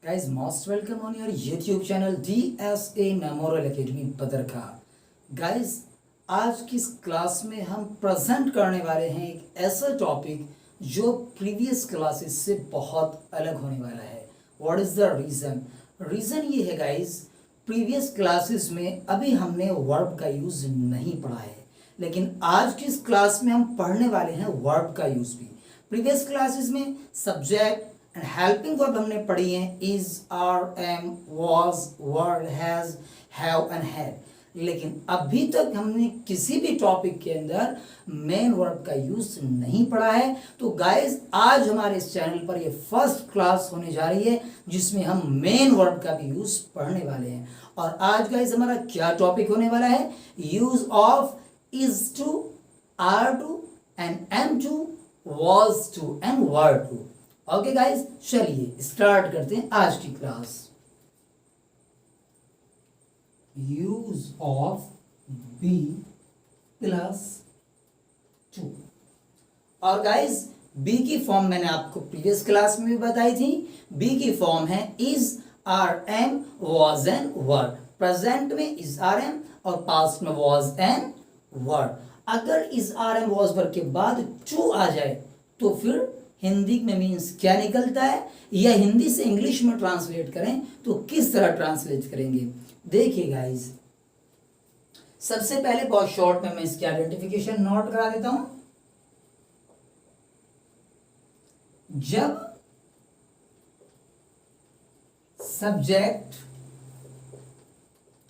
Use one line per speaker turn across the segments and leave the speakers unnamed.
Guys, most welcome on your YouTube channel DSA Memorial Academy Badarkha. Guys, आज की इस class में हम प्रेजेंट करने वाले हैं एक ऐसा टॉपिक जो प्रीवियस क्लासेस से बहुत अलग होने वाला है। What is the reason? Reason ये है गाइज, प्रीवियस क्लासेस में अभी हमने वर्ब का यूज़ नहीं पढ़ा है, लेकिन आज की इस क्लास में हम पढ़ने वाले हैं वर्ब का यूज़ भी। प्रीवियस क्लासेस में सब्जेक्ट एंड हेल्पिंग वर्ब हमने पढ़ी हैं, is, are, am, was, were, has, have and had, लेकिन अभी तक हमने किसी भी टॉपिक के अंदर मेन वर्ब का यूज नहीं पढ़ा है। तो गाइस, आज हमारे इस चैनल पर ये फर्स्ट क्लास होने जा रही है जिसमें हम मेन वर्ब का भी यूज पढ़ने वाले हैं। और आज गाइस हमारा क्या टॉपिक होने वाला है? Use of is to, are to and am to, was to and were to। Okay guys, चलिए स्टार्ट करते हैं आज की क्लास। Use of be plus to. और गाइस, बी की फॉर्म मैंने आपको प्रीवियस क्लास में भी बताई थी। बी की फॉर्म है is, are, am, was and were. Present में इज, आर, एम और पास्ट में वॉज एंड वर। अगर is, are, am, was, were के बाद टू आ जाए तो फिर हिंदी में मीन्स क्या निकलता है, या हिंदी से इंग्लिश में ट्रांसलेट करें तो किस तरह ट्रांसलेट करेंगे? देखिए गाइस, सबसे पहले बहुत शॉर्ट में मैं इसकी आइडेंटिफिकेशन नोट करा देता हूं। जब सब्जेक्ट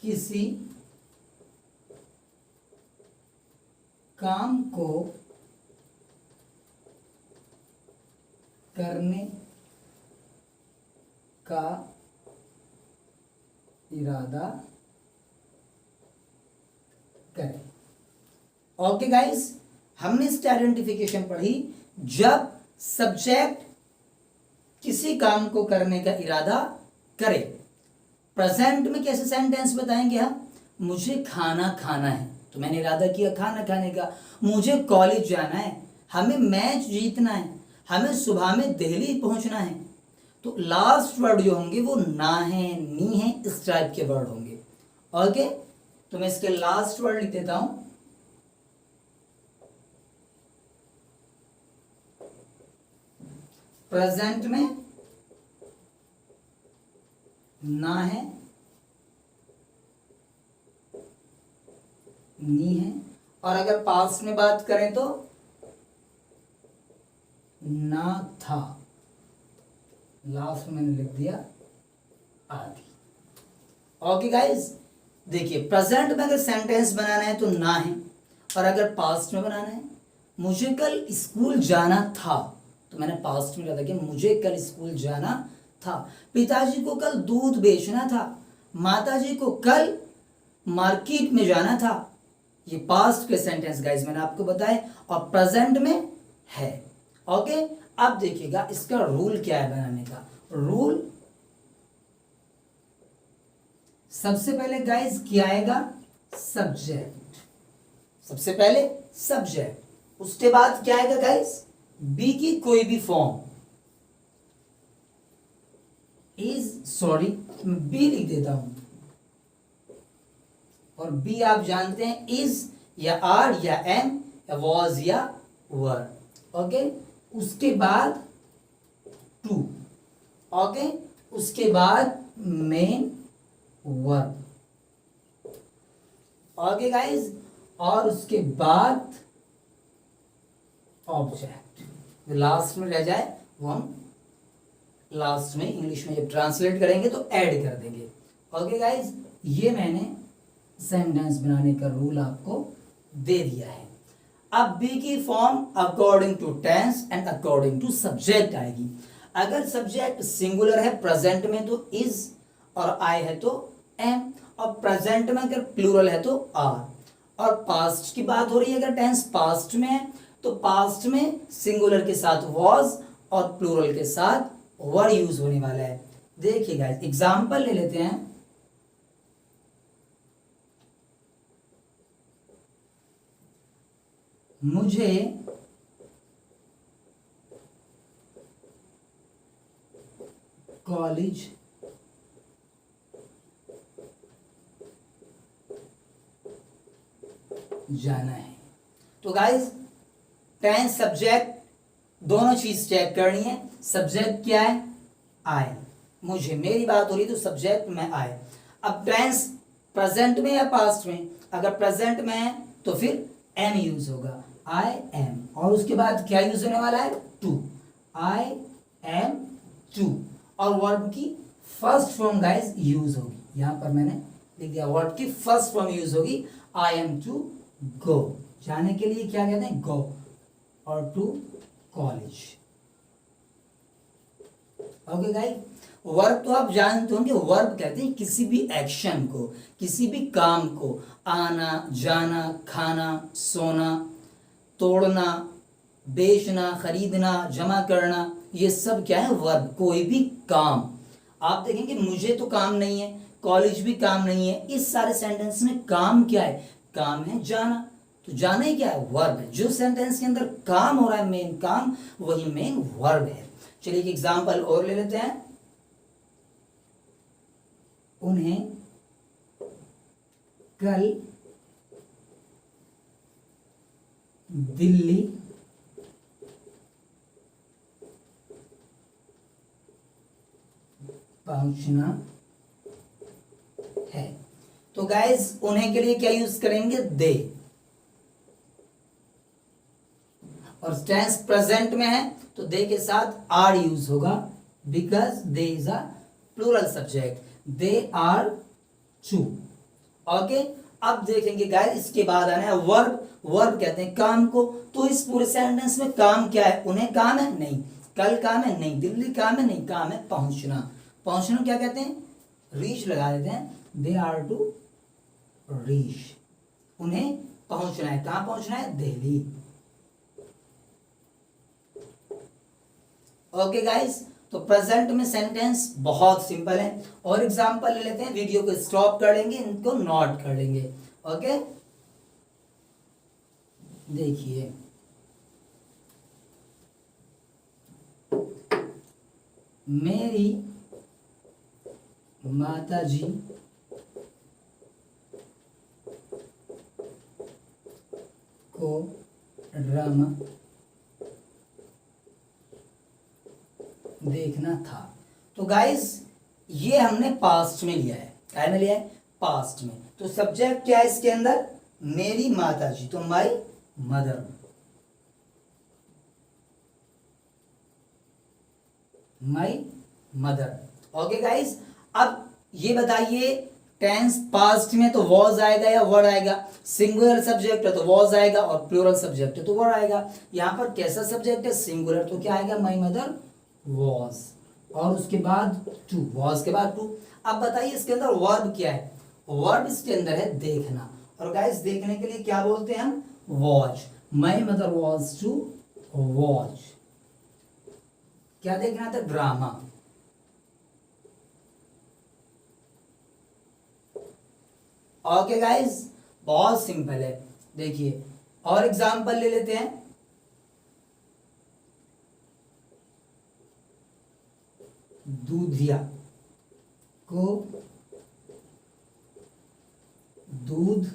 किसी काम को करने का इरादा करें। ओके गाइस, हमने इसकी आइडेंटिफिकेशन पढ़ी। जब सब्जेक्ट किसी काम को करने का इरादा करे। प्रेजेंट में कैसे सेंटेंस बताएंगे हम? मुझे खाना खाना है, तो मैंने इरादा किया खाना खाने का। मुझे कॉलेज जाना है, हमें मैच जीतना है, हमें सुबह में दिल्ली पहुंचना है। तो लास्ट वर्ड जो होंगे वो ना है, नी है, इस टाइप के वर्ड होंगे। ओके, तो मैं इसके लास्ट वर्ड लिख देता हूं। प्रेजेंट में ना है, नी है, और अगर पास्ट में बात करें तो ना था। लास्ट में मैंने लिख दिया आदि। ओके गाइस, देखिए प्रेजेंट में अगर सेंटेंस बनाना है तो ना है, और अगर पास्ट में बनाना है, मुझे कल स्कूल जाना था, तो मैंने पास्ट में लिखा कि मुझे कल स्कूल जाना था। पिताजी को कल दूध बेचना था, माताजी को कल मार्केट में जाना था। ये पास्ट के सेंटेंस गाइस मैंने आपको बताए, और प्रेजेंट में है। ओके, अब देखिएगा इसका रूल क्या है बनाने का। रूल सबसे पहले गाइस क्या आएगा? सब्जेक्ट। सबसे पहले सब्जेक्ट, उसके बाद क्या आएगा गाइस? बी की कोई भी फॉर्म। बी लिख देता हूं, और बी आप जानते हैं इज या आर या एम या वॉज या वर। ओके, उसके बाद टू। ओके, उसके बाद मेन वर्ब। ओके गाइस, और उसके बाद ऑब्जेक्ट। लास्ट में रह जाए वो हम लास्ट में इंग्लिश में जब ट्रांसलेट करेंगे तो ऐड कर देंगे। ओके गाइस, ये मैंने सेंटेंस बनाने का रूल आपको दे दिया है। अब बी की form according to tense and according to subject आएगी। अगर सब्जेक्ट सिंगुलर है प्रेजेंट में तो इज, और आई है तो एम, और प्रेजेंट में अगर प्लूरल है तो आर, और पास्ट की बात हो रही है अगर टेंस पास्ट में है तो पास्ट में सिंगुलर के साथ वॉज और प्लूरल के साथ वर यूज होने वाला है। देखिए गाइस, एग्जांपल ले लेते हैं। मुझे कॉलेज जाना है। तो गाइस टेंस सब्जेक्ट दोनों चीज चेक करनी है। सब्जेक्ट क्या है? आई, मुझे, मेरी बात हो रही तो सब्जेक्ट में आई। अब टेंस प्रेजेंट में या पास्ट में? अगर प्रेजेंट में है तो फिर एम यूज होगा, आई एम, और उसके बाद क्या यूज होने वाला है? To, I am to. और वर्ब की फर्स्ट फॉर्म गाइस यूज होगी, यहां पर मैंने लिख दिया, वर्ब की फर्स्ट फॉर्म यूज होगी, आई एम टू गो, जाने के लिए क्या कहते हैं? गो, और to college. Okay guys, verb तो आप जानते होंगे, वर्ब कहते हैं किसी भी एक्शन को, किसी भी काम को, आना, जाना, खाना, सोना, तोड़ना, बेचना, खरीदना, जमा करना, ये सब क्या है? वर्ब। कोई भी काम, आप देखेंगे मुझे तो काम नहीं है, कॉलेज भी काम नहीं है, इस सारे सेंटेंस में काम क्या है? काम है जाना। तो जाना ही क्या है? वर्ब है। जो सेंटेंस के अंदर काम हो रहा है, मेन काम, वही मेन वर्ब है। चलिए एक एग्जांपल और ले लेते हैं। उन्हें कल दिल्ली पहुंचना है। तो गाइस उन्हें के लिए क्या यूज करेंगे? दे। और टेंस प्रेजेंट में है तो दे के साथ आर यूज होगा, because they is a plural subject, they are to. Okay, अब देखेंगे गाइस इसके बाद आना है वर्ब। वर्ब कहते हैं काम को। तो इस पूरे सेंटेंस में काम क्या है? उन्हें काम है? नहीं। कल काम है? नहीं। दिल्ली काम है? नहीं। काम है पहुंचना। पहुंचना क्या कहते हैं? रीच लगा देते हैं, दे आर टू रीच। उन्हें पहुंचना है, कहां पहुंचना है? दिल्ली। ओके गाइस, तो प्रेजेंट में सेंटेंस बहुत सिंपल है। और एग्जांपल ले लेते हैं, वीडियो को स्टॉप कर लेंगे, इनको नोट कर लेंगे। ओके, देखिए मेरी माताजी को ड्रामा देखना था। तो गाइस ये हमने पास्ट में लिया है, क्या में लिया है? पास्ट में। तो सब्जेक्ट क्या है इसके अंदर? मेरी माताजी, तो my mother, my mother. Okay guys, अब ये बताइए टेंस पास्ट में तो वॉज आएगा या वर्ड आएगा? सिंगुलर सब्जेक्ट है तो वॉज आएगा, और प्लूरल सब्जेक्ट है तो वर्ड आएगा। यहां पर कैसा सब्जेक्ट है? सिंगुलर, तो क्या आएगा? माई मदर वॉज, और उसके बाद टू, वॉज के बाद टू। अब बताइए इसके अंदर वर्ब क्या है? वर्ब इसके अंदर है देखना। और गाइस देखने के लिए क्या बोलते हैं हम? Watch. My mother was to watch. क्या देखना था? ड्रामा। ओके गाइस, बहुत सिंपल है। देखिए और एग्जांपल ले लेते हैं। दूधिया को दूध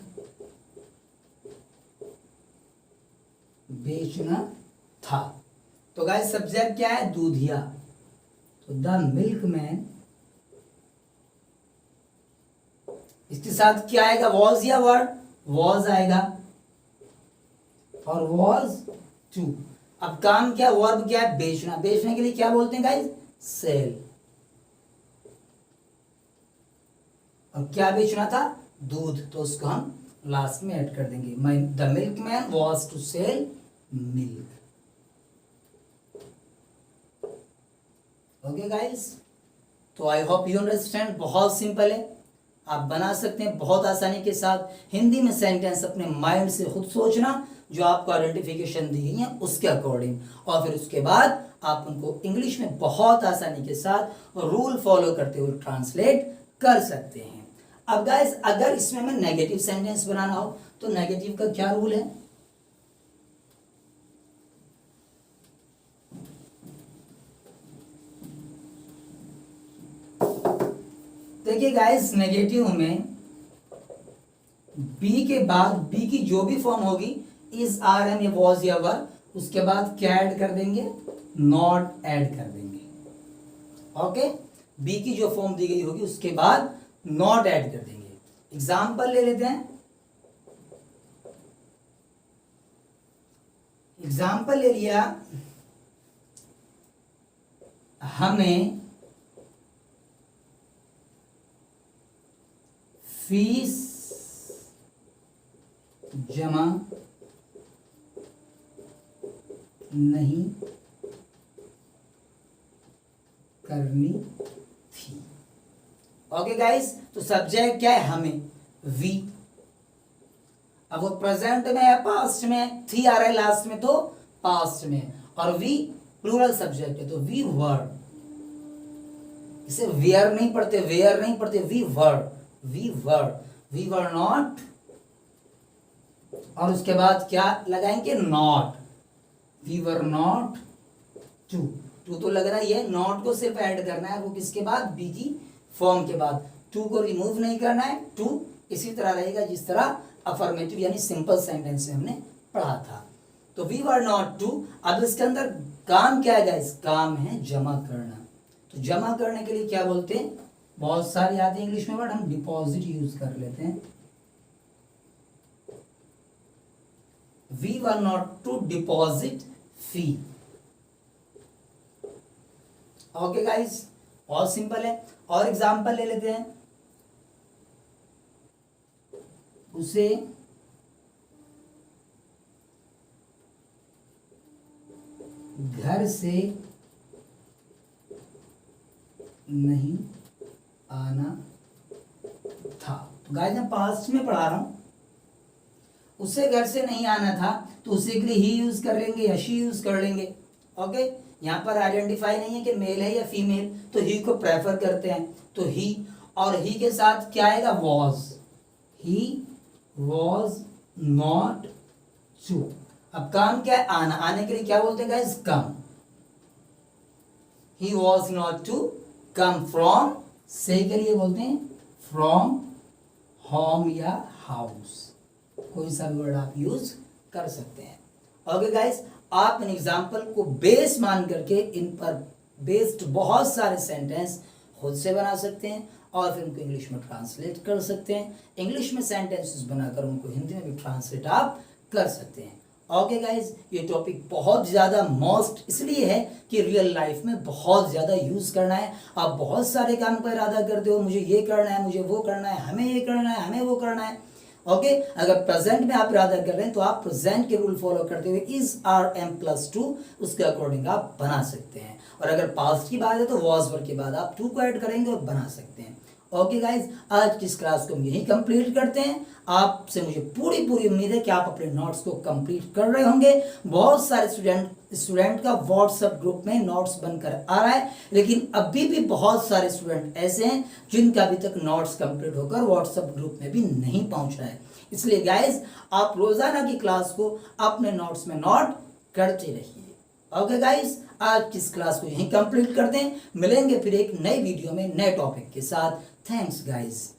बेचना था। तो गाइस सब्जेक्ट क्या है? दूधिया। तो द मिल्कमैन, इसके साथ क्या आएगा? वॉज या वर्ड? वॉज आएगा, और वॉज टू। अब काम क्या? वर्ब क्या है? बेचना। बेचने के लिए क्या बोलते हैं गाइस? सेल। और क्या बेचना था? दूध, तो उसको हम लास्ट में ऐड कर देंगे। The milkman was to sell milk. Okay guys, तो आई होप यू अंडरस्टैंड। बहुत सिंपल है, आप बना सकते हैं बहुत आसानी के साथ। हिंदी में सेंटेंस अपने माइंड से खुद सोचना, जो आपको आइडेंटिफिकेशन दी गई है उसके अकॉर्डिंग, और फिर उसके बाद आप उनको इंग्लिश में बहुत आसानी के साथ रूल फॉलो करते हुए ट्रांसलेट कर सकते हैं। अब गाइस अगर इसमें हमें नेगेटिव सेंटेंस बनाना हो तो नेगेटिव का क्या रूल है? देखिए गाइस नेगेटिव में बी के बाद बी की जो भी फॉर्म होगी इज, आर, एम, या वॉज या वर, उसके बाद क्या ऐड कर देंगे, नॉट ऐड कर देंगे। ओके, बी की जो फॉर्म दी गई होगी उसके बाद नॉट ऐड कर देंगे। एग्जाम्पल ले लेते हैं, एग्जाम्पल ले लिया, हमें फीस जमा नहीं करनी थी। ओके गाइस, तो सब्जेक्ट क्या है, हमें, वी। अब वो प्रेजेंट में है, पास्ट में, थी आ रहा है लास्ट में तो पास्ट में, और वी प्लूरल सब्जेक्ट है तो वी वर। इसे वेयर नहीं पढ़ते, वेयर नहीं पढ़ते, we were, we were, we were not, और उसके बाद क्या लगाएंगे, not, we were not to. To तो लग रहा है, नॉट को सिर्फ ऐड करना है, वो किसके बाद, बी की फॉर्म के बाद, टू को रिमूव नहीं करना है। टू इसी तरह रहेगा जिस तरह अफर्मेटिव यानी सिंपल सेंटेंस में हमने पढ़ा था। तो वी वर नॉट टू। अब इसके अंदर काम क्या है गाइस, काम है जमा करना। तो जमा करने के लिए क्या बोलते हैं, बहुत सारे आते हैं इंग्लिश में वर्ड, हम डिपॉजिट यूज कर लेते हैं। We were not to deposit fee. Okay guys, बहुत सिंपल है। और एग्जांपल ले लेते हैं, उसे घर से नहीं आना था। तो गाइस मैं पास्ट में पढ़ा रहा हूं, उसे घर से नहीं आना था तो उसे के लिए ही यूज कर लेंगे या शी यूज कर लेंगे। ओके, यहाँ पर आइडेंटिफाई नहीं है कि मेल है या फीमेल, तो ही को प्रेफर करते हैं तो ही, और ही के साथ क्या आएगा, was. He was not to. अब काम क्या है, आना। आने के लिए क्या बोलते हैं guys, come. He was not to come from, से के लिए बोलते हैं फ्रॉम होम या हाउस, कोई सा वर्ड आप यूज कर सकते हैं। ओके गाइस, आप इन एग्जाम्पल को बेस मान करके इन पर बेस्ड बहुत सारे सेंटेंस खुद से बना सकते हैं और फिर उनको इंग्लिश में ट्रांसलेट कर सकते हैं। इंग्लिश में सेंटेंसेस बनाकर उनको हिंदी में भी ट्रांसलेट आप कर सकते हैं। ओके गाइज, ये टॉपिक बहुत ज़्यादा मोस्ट इसलिए है कि रियल लाइफ में बहुत ज़्यादा यूज़ करना है। आप बहुत सारे काम पर इरादा करते हो, मुझे ये करना है, मुझे वो करना है, हमें ये करना है, हमें वो करना है। ओके, अगर प्रेजेंट में आप इरादा कर रहे हैं तो आप प्रेजेंट के रूल फॉलो करते हुए is, are, am plus to उसके अकॉर्डिंग आप बना सकते हैं। और अगर पास्ट की बात है तो वॉज वर के बाद आप टू को ऐड करेंगे और बना सकते हैं। ओके गाइज, आज की इस क्लास को हम यही कंप्लीट करते हैं। आपसे मुझे पूरी उम्मीद है कि आप अपने नोट्स को कंप्लीट कर रहे होंगे। बहुत सारे स्टूडेंट का व्हाट्सएप ग्रुप में नोट्स बनकर आ रहा है, लेकिन अभी भी बहुत सारे स्टूडेंट ऐसे हैं जिनका अभी तक नोट्स कंप्लीट होकर व्हाट्सएप ग्रुप में भी नहीं पहुंच रहा है। इसलिए गाइज, आप रोजाना की क्लास को अपने नोट्स में नोट करते रहिए। ओके गाइज, आज की इस क्लास को यहीं कंप्लीट करते हैं। मिलेंगे फिर एक नई वीडियो में नए टॉपिक के साथ। Thanks guys.